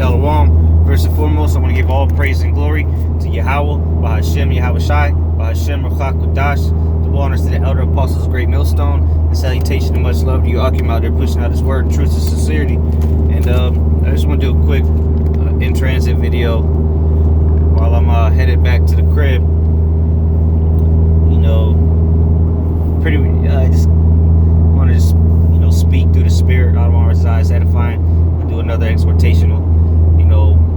Shalom. First and foremost, I want to give all praise and glory to Yahweh, Bahashem, Yahweh Shai, Bahashem, Ruchak Kudash, double honors to the elder apostles, great millstone, and salutation and much love to you, Akim, out there pushing out his word, truth and sincerity. And I just want to do a quick in-transit video while I'm headed back to the crib. You know, I just want to speak through the spirit out of our eyes, edifying, and do another exhortational.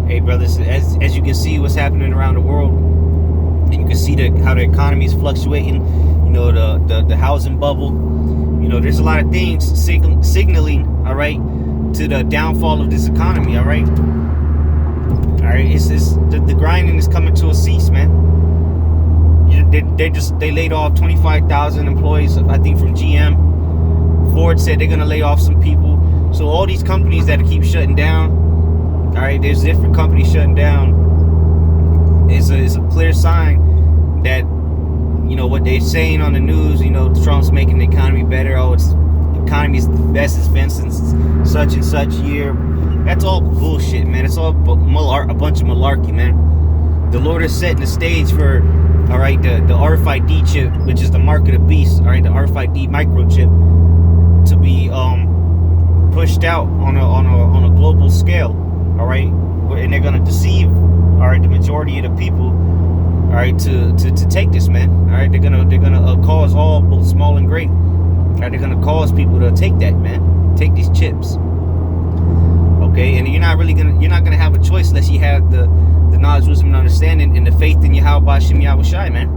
Hey brothers, as you can see what's happening around the world, and you can see how the economy is fluctuating, the housing bubble, there's a lot of things signaling, all right, to the downfall of this economy, all right. It's the grinding is coming to a cease, man. They laid off 25,000 employees, I think, from GM. Ford said they're gonna lay off some people. So all these companies that keep shutting down, all right, there's different companies shutting down. It's a clear sign that, what they're saying on the news, Trump's making the economy better. Oh, the economy's the best it's been since such and such year. That's all bullshit, man. It's all a bunch of malarkey, man. The Lord is setting the stage for, all right, the RFID chip, which is the mark of the beast, all right, the RFID microchip, to be pushed out on a global scale. All right, and they're gonna deceive, all right, the majority of the people, all right, to take this, man. All right, they're gonna cause all, both small and great. All right, they're gonna cause people to take that, man, take these chips. Okay, and you're not gonna have a choice unless you have the knowledge, wisdom, and understanding, and the faith in Yahweh, Hashem, Yahweh Shai, man.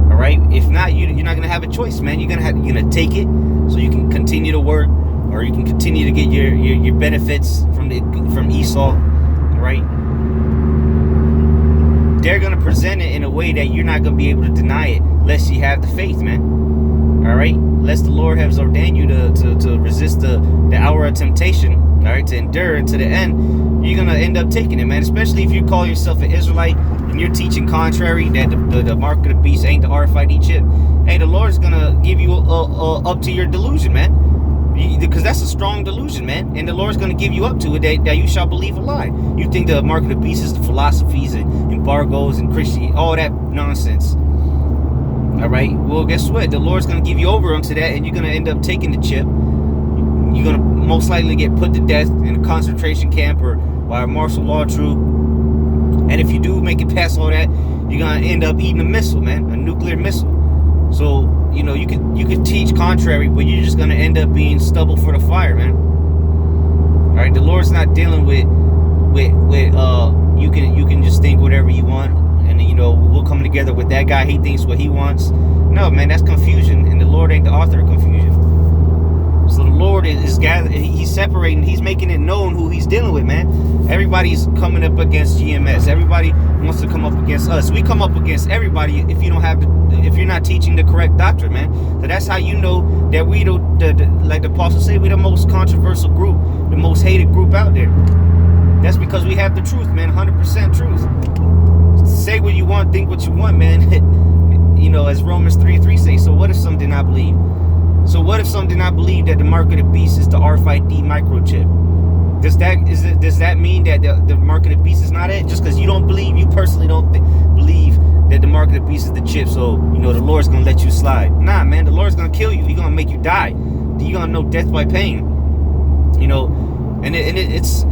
All right, if not, you're not gonna have a choice, man. You're gonna take it so you can continue to work, or you can continue to get your benefits from Esau, right? They're gonna present it in a way that you're not gonna be able to deny it unless you have the faith, man. All right, unless the Lord has ordained you to resist the hour of temptation, all right, to endure unto the end. You're gonna end up taking it, man. Especially if you call yourself an Israelite and you're teaching contrary that the mark of the beast ain't the RFID chip. Hey, the Lord's gonna give you up to your delusion, man. Because that's a strong delusion, man, and the Lord's going to give you up to it that you shall believe a lie. You think the mark of the beast is the philosophies and embargoes and Christianity, all that nonsense. All right, well, guess what? The Lord's going to give you over unto that, and you're going to end up taking the chip. You're going to most likely get put to death in a concentration camp or by a martial law troop. And if you do make it past all that, you're going to end up eating a missile, man, a nuclear missile. So, you could teach contrary, but you're just gonna end up being stubble for the fire, man. All right, the Lord's not dealing with you can just think whatever you want, and we'll come together with that guy. He thinks what he wants. No, man, that's confusion, and the Lord ain't the author of confusion. So the Lord is gathering. He's separating. He's making it known who he's dealing with, man. Everybody's coming up against GMS. Everybody wants to come up against us. We come up against everybody if you're not teaching the correct doctrine, man. So that's how you know that we like the apostles say, we're the most controversial group, the most hated group out there. That's because we have the truth, man. 100% truth. Say what you want, think what you want, man. As Romans 3:3 say. So what if some did not believe? So what if some did not believe that the mark of the beast is the RFID microchip? Does that mean that the mark of the beast is not it? Just because you don't believe, you personally don't believe that the mark of the beast is the chip, so the Lord's gonna let you slide? Nah, man, the Lord's gonna kill you. He's gonna make you die. You're gonna know death by pain. And it's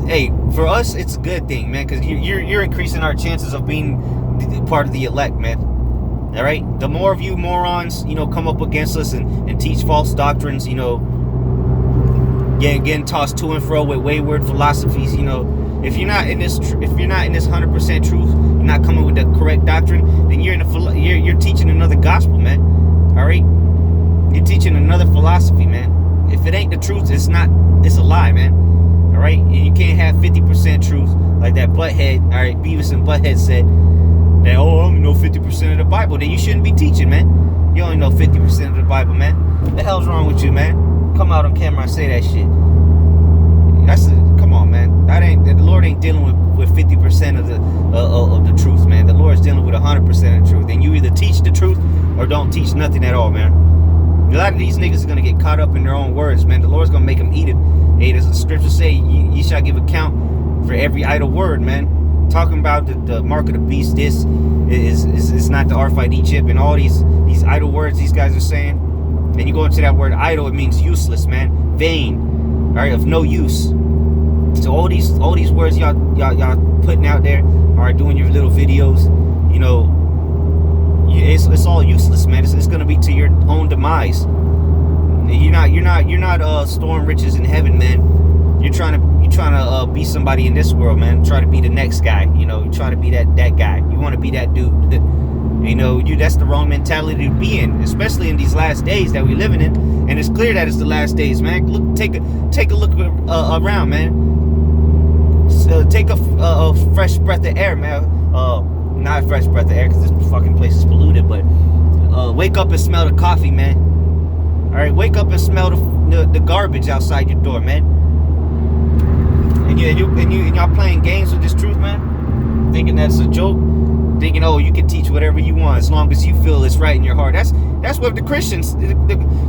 hey, for us it's a good thing, man, because you're increasing our chances of being part of the elect, man. All right, the more of you morons, come up against us and teach false doctrines, getting tossed to and fro with wayward philosophies, if you're not in this 100% truth, you're not coming with the correct doctrine, then you're teaching another gospel, man. All right, you're teaching another philosophy, man. If it ain't the truth, it's a lie, man. All right, and you can't have 50% truth like that butthead. All right, Beavis and Butthead said that, I only know 50% of the Bible. Then you shouldn't be teaching, man. You only know 50% of the Bible, man. What the hell's wrong with you, man? Come out on camera and say that shit. Come on, man. The Lord ain't dealing with 50% of the truth, man. The Lord's dealing with 100% of the truth. And you either teach the truth or don't teach nothing at all, man. A lot of these niggas are gonna get caught up in their own words, man. The Lord's gonna make them eat it. Hey, does the scripture say you shall give account for every idle word, man. Talking about the mark of the beast, this is not the RFID Egypt, and all these idle words these guys are saying. And you go into that word idle, it means useless, man, vain, all right, of no use. So all these words y'all putting out there, all right, doing your little videos, you know, it's all useless, man. It's gonna be to your own demise. You're not storing riches in heaven, man. You're trying to be somebody in this world, man. Try to be the next guy, you know. You try to be that guy. You want to be that dude. You know, that's the wrong mentality to be in, especially in these last days that we're living in. And it's clear that it's the last days, man. Look, take a look around, man. Take a fresh breath of air, man. Not a fresh breath of air because this fucking place is polluted, but wake up and smell the coffee, man. All right, wake up and smell the garbage outside your door, man. And y'all playing games with this truth, man. Thinking that's a joke. Thinking, oh, you can teach whatever you want as long as you feel it's right in your heart. That's what the Christians.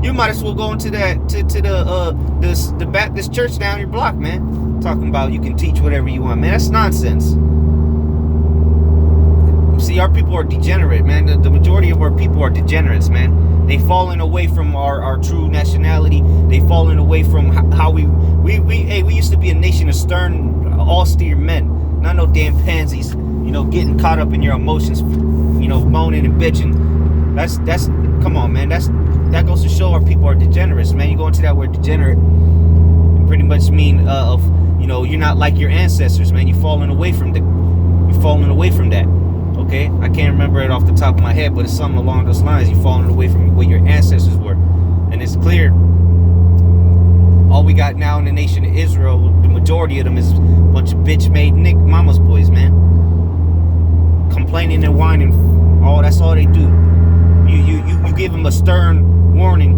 You might as well go into the Baptist church down your block, man. Talking about you can teach whatever you want, man. That's nonsense. See, our people are degenerate, man. The majority of our people are degenerates, man. They fallen away from our true nationality. They fallen away from how we used to be a nation of stern, austere men, not no damn pansies. You know, getting caught up in your emotions, you know, moaning and bitching. That's come on, man. That goes to show our people are degenerates, man. You go into that word degenerate, it pretty much mean of, you know, you're not like your ancestors, man. You're falling away from that. Okay, I can't remember it off the top of my head, but it's something along those lines. You're falling away from where your ancestors were, and it's clear. All we got now in the nation of Israel, the majority of them is a bunch of bitch-made mama's boys, man. Complaining and whining, that's all they do. You give them a stern warning,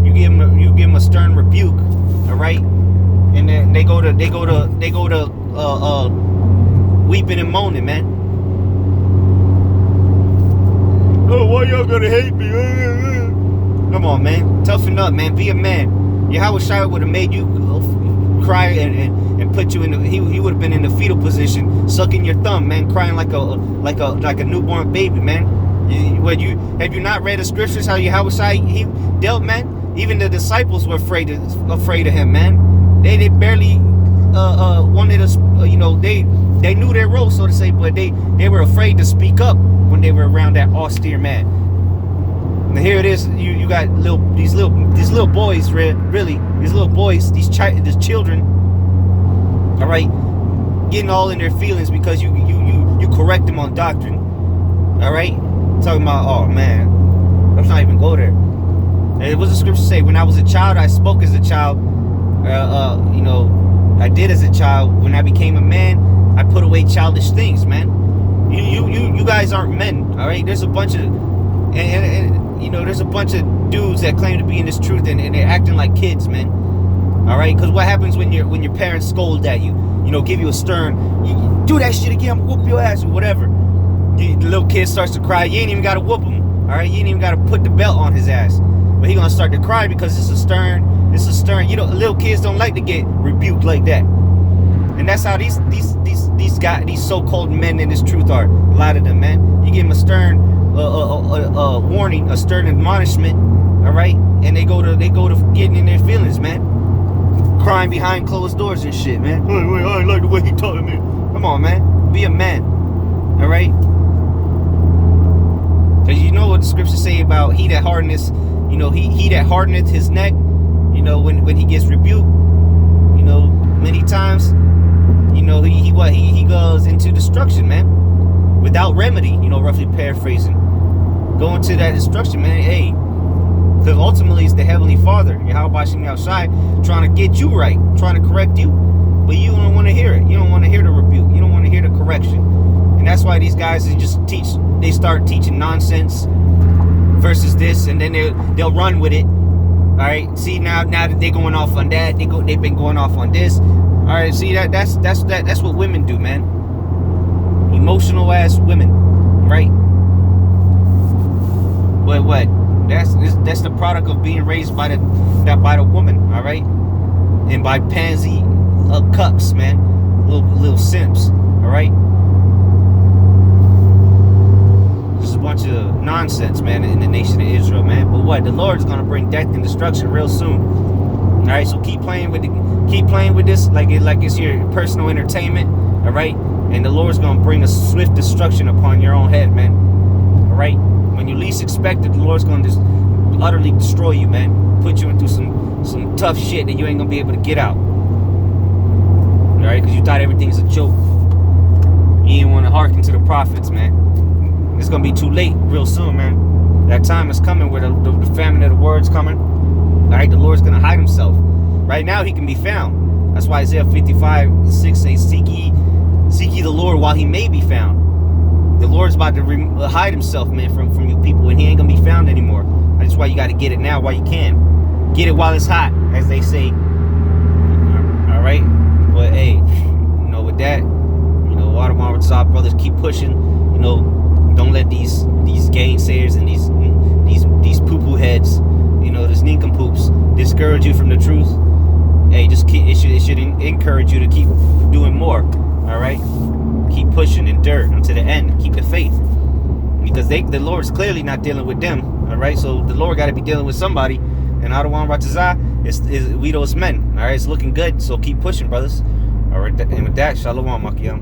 you give them a stern rebuke, all right, and then they go to weeping and moaning, man. Oh, why y'all gonna hate me? Come on, man, toughen up, man. Be a man. Yahweh Shai would have made you cry and put you in he would have been in the fetal position, sucking your thumb, man, crying like a newborn baby, man. Have you not read the scriptures how Yahweh Shai he dealt, man? Even the disciples were afraid of him, man. They barely wanted us, you know, they knew their role, so to say, but they were afraid to speak up when they were around that austere man. And here it is, you got these little boys, really, these little boys, these children, all right, getting all in their feelings because you correct them on doctrine, all right, talking about, oh man, let's not even go there. And what does the scripture say? When I was a child, I spoke as a child, you know, I did as a child. When I became a man, I put away childish things, man. You guys aren't men, all right? There's a bunch of and you know, there's a bunch of dudes that claim to be in this truth and they're acting like kids, man. All right, because what happens when your parents scold at you? You know, give you a stern, you do that shit again, I'm gonna whoop your ass or whatever. The little kid starts to cry. You ain't even gotta whoop him. All right, you ain't even gotta put the belt on his ass. But he gonna start to cry because it's a stern. You know, little kids don't like to get rebuked like that. And that's how these guys, these so-called men in this truth are. A lot of them, man. You give them a stern warning, a stern admonishment, all right, and they go to getting in their feelings, man, crying behind closed doors and shit, man. I ain't like the way he talked to me. Come on, man, be a man, all right. Because you know what the scriptures say about he that hardeneth, you know, he that hardeneth his neck, you know, when he gets rebuked, you know, many times, you know, he goes into destruction, man, without remedy, you know, roughly paraphrasing. Go into that destruction, man. Hey, because ultimately it's the Heavenly Father, Yahweh Shem Shai, trying to get you right, trying to correct you, but you don't want to hear it. You don't want to hear the rebuke. You don't want to hear the correction. And that's why these guys they start teaching nonsense versus this, and then they'll run with it. All right, see, now that they're going off on that, they've been going off on this. All right, see, that's what women do, man. Emotional ass women, right? But what? That's the product of being raised by the woman, all right, and by pansy cucks, man, little simps. All right, this is a bunch of nonsense, man, in the nation of Israel, man. But what? The Lord's gonna bring death and destruction real soon. All right, so keep playing with this like it's your personal entertainment. All right, and the Lord's gonna bring a swift destruction upon your own head, man. All right, when you least expect it, the Lord's gonna just utterly destroy you, man. Put you into some tough shit that you ain't gonna be able to get out. All right, because you thought everything's a joke. You didn't want to hearken to the prophets, man. It's gonna be too late real soon, man. That time is coming where the famine of the word's coming. All right, the Lord's gonna hide himself. Right now, he can be found. That's why Isaiah 55:6 says, "Seek ye the Lord while he may be found." The Lord's about to hide himself, man, from you people, and he ain't gonna be found anymore. That's why you got to get it now while you can. Get it while it's hot, as they say. All right, but hey, with that, Audubon Ratazah brothers, keep pushing. Don't let these gainsayers and these poo-poo heads, these nincompoops discourage you from the truth. Hey, it should encourage you to keep doing more. All right, keep pushing, endure until the end. Keep the faith, because the Lord's clearly not dealing with them. All right, so the Lord got to be dealing with somebody, and Audubon Ratazah is we those men. All right, it's looking good, so keep pushing, brothers. All right, and with that, Shalom, Makiam.